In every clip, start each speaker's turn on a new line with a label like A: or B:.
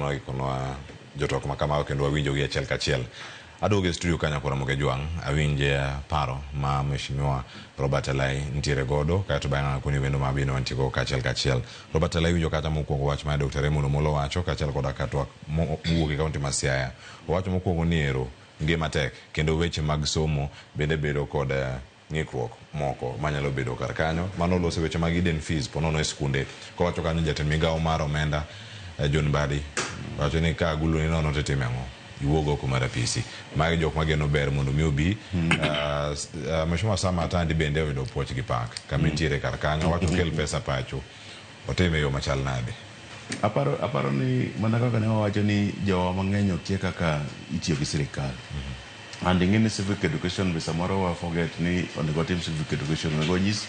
A: Konwa jotok makama kendo winjo gi achiel kachiel. Adoge studio kanya kora moge juang awinje paro ma mheshimiwa Robert Alai ntiere godo kato bana kuni wendo mabino antiko kachiel kachiel. Robert Alai winjo kata mokwongo wach ma Dr. Raymond Molo wacho kachiel koda katwa Wuok kaunti ma Siaya. Wacho mokwongo ni ero ngima tek kendo weche mag somo bende bedo kod ng'ikruok moko manyalo bedo kar kanyo mano lose weche mag hidden fees ponono e skunde ko wacho kanyo jatend migawo mar omenda Wuok Mbadi wacho ni ka agulu ni nono to time ang'o iwuogo kuma rapisi magi jok mageno ber mondo mi obi mheshimiwa Sama Atandi bende oyudo puoch gi pak kama nitiere kar kanyo wacho kel pesa pacho otime yo machal nade.
B: Aparo ni mana kaka ne wawacho ni jowa mang'eny okia kaka itiyo gi sirkal. And ing'e ni civic education be samoro wa forget ni onego tim civic education onego nyis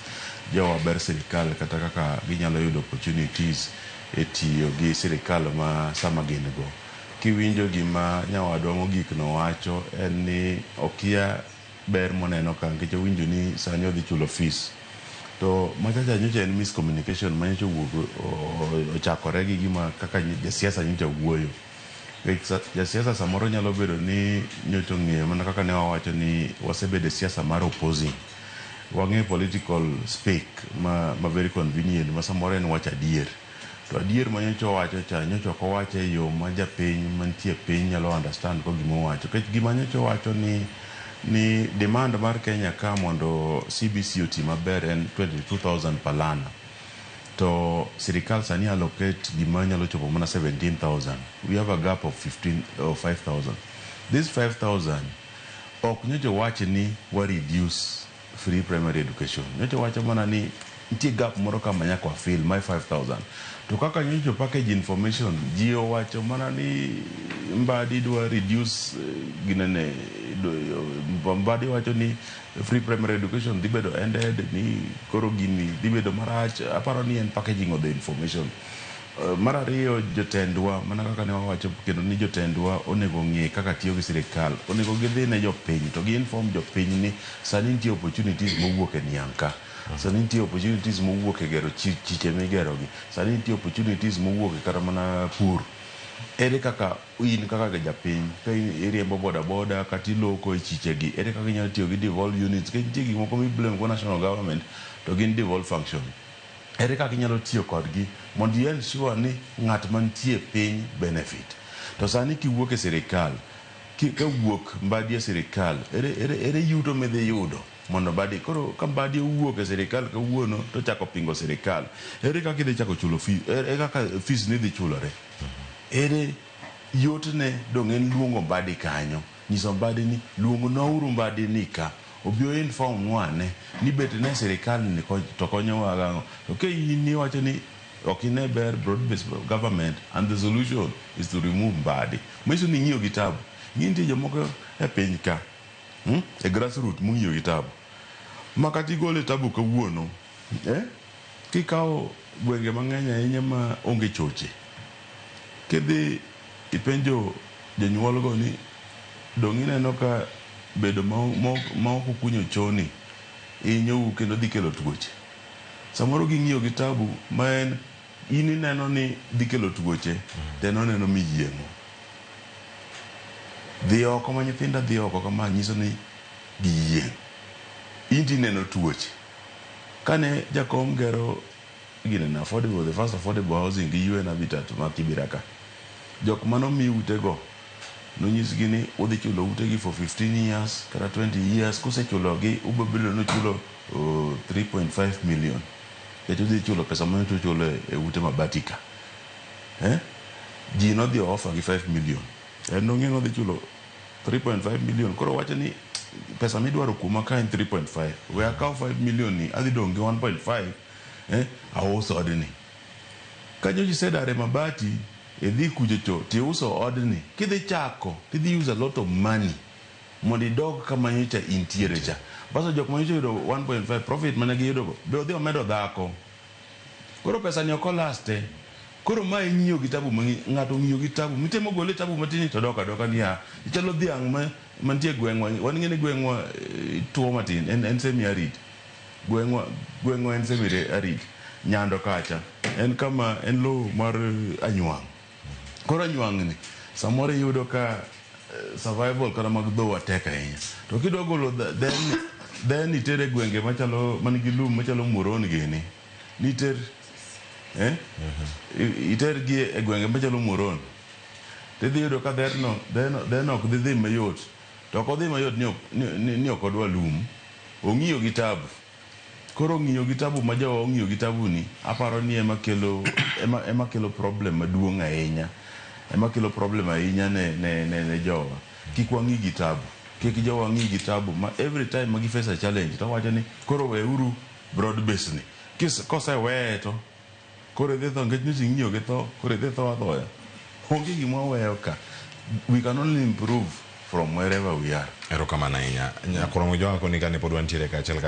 B: jowa ber sirkal kata kaka ginyalo yudo opportunities e tiyo gi sirkal ma sama gin go. Kiwinjo gima nyawadwa mogik no wacho en ni okia ber moneno ka nikech winjo ni sani odhi chulo fees. To machacha nyocha en miscommunication manyocha ochakore gi gima kaka jasiasa nyocha wuoyo. Jasiasa samoro nyalo bedo ni nyocha ng'eyo mana kaka ne wawacho ni wasebedo siasa mar opposing. Wang'e political speak ma very convenient ma samoro en wacho adier. To adier ma nyocha wacho cha nyocha ok owacho e yo ma japiny mantie piny nyalo understand ko gima wacho. Gima nyocha wacho ni demand mar Kenya ka mondo CBC oti maber en 22,000 per learner. To sirkal sani allocate gima nyalo chopo mana 17,000. We have a gap of 5,000. This 5,000 ok nyocha wacho ni wa reduce free primary education. Nyocha wacho mana ni nitie gap moro kama nyaka wa fill my 5,000. To kaka nyocha package information ji owacho mana ni Mbadi dwa reduce ginene Mbadi wacho ni free primary education dibedo ended ni koro gini dibedo marach. Aparo ni en packaging of the information. Mara ariyo jotendwa mana kaka ne wawacho kendo ni jotendwa onego ng'e kaka tiyo gi sirkal onego gidhi ne jopiny to gi inform jopiny ni sani nitie opportunities mowuok e nianka. Sani nitie opportunities mowuok e gero chiche migero gi. Sani nitie opportunities mowuok e kata mana pur. Ere kaka in kaka japiny ka iriembo boda boda kata iloko e chiche gi ere kaka inyalo tiyo gi devolved units ka nitie gik moko miblame go national government to gin devolved function. Ere kaka inyalo tiyo kodgi mondo ensure ni ng'at mantie piny benefit. To sani kiwuok e sirkal ka wuok Mbadi e sirkal ere yuto midhi yudo mondo Mbadi koro ka Mbadi wuok e sirkal kawuono to chako pingo sirkal ere kaka idhi chako chulo fees ere kaka fees ni dhi chulore ere yotne dong' en luongo Mbadi kanyo nyiso Mbadi ni luongo nouru Mbadi ni ka obio inform wane ni bet ne sirkal ni to konyo wagang'o to ke ni wacho ni ok ine ber broad based government and the solution is to remove Mbadi mwiso ni ng'iyo kitabu nitie jomoko e piny ka e grassroots mung'iyo kitabu makati gole tabu kawuono kikawo gwenge mang'eny ahinya ma onge choche kidhi ipenjo jonyuol go ni dong' ineno ka bedo ma ok kunyo choni inyou kendo dhi kelo tuoche samoro ging'iyo kitabu ma en in ineno ni dhi kelo tuoche te noneno miyieng'o dhi oko ma nyithinda dhi oko kama nyiso ni giyieng' inti neno tuoche kane jakom gero ginene affordable the first affordable housing gi UN Habitat ma Kibiraka jok manomi utego nonyisgi ni udhi chulo utegi for 15 years kata 20 years kusechulogi ubabilo nochulo 3.5 million keto udhi chulo pesa mane to chulo e ute mabatika ji nodhi offer gi 5 million nong'e odhi chulo 3.5 million koro wacho ni pesa midwaro kuma ka en 3.5 we akaw 5 million ni adhi dong' gi 1.5 auso odni ka joji sedare mabati idhi kuchocho tiuso odni kidhi chako tidhi use a lot of money mondo idog kama nyocha intiere cha baso jok manyocha yudo 1.5 profit mane giyudo go be odhi omedo dhako koro pesa ni ok laste koro ma ing'iyo kitabu ng'ato ng'iyo kitabu mitemo gole tabu matini to doka niya ichalo dhiang' mantie gweng'wa wan ng'eni gweng'wa tuo matin en semi arid gweng'wa en semi arid nyando kacha en kama en low mar anywang' Koro nywang'ni samoro yudo ka survival kata mag dhowa tek ahinya. To kidwa golo then itere gwenge machalo manigi lum machalo Muron gini. Niter itergi e gwenge machalo Muron. Tidhi yudo ka then ok dhi mayot. To ok odhi mayot ni ok odwa lum. Ong'iyo gi tabu. Koro ng'iyo gi tabu ma jawa ong'iyo gi tabu ni aparo ni ema kelo problem maduong' ahinya. Ema kelo problem ahinya ne jowa. Kik wang'i gi tabu. Kik jowa ng'i gi tabu ma every time ma gi face a challenge to wacho ni koro weuru broad base ni. Kose weye to koro idhi tho nikech ni ng'iyo gi tho koro idhi tho athoya. Onge gima waweyo ka. We can only improve from wherever we are.
A: Erokamano ahinya. Nyakoro jowa koni kane pod wantiere ka achiel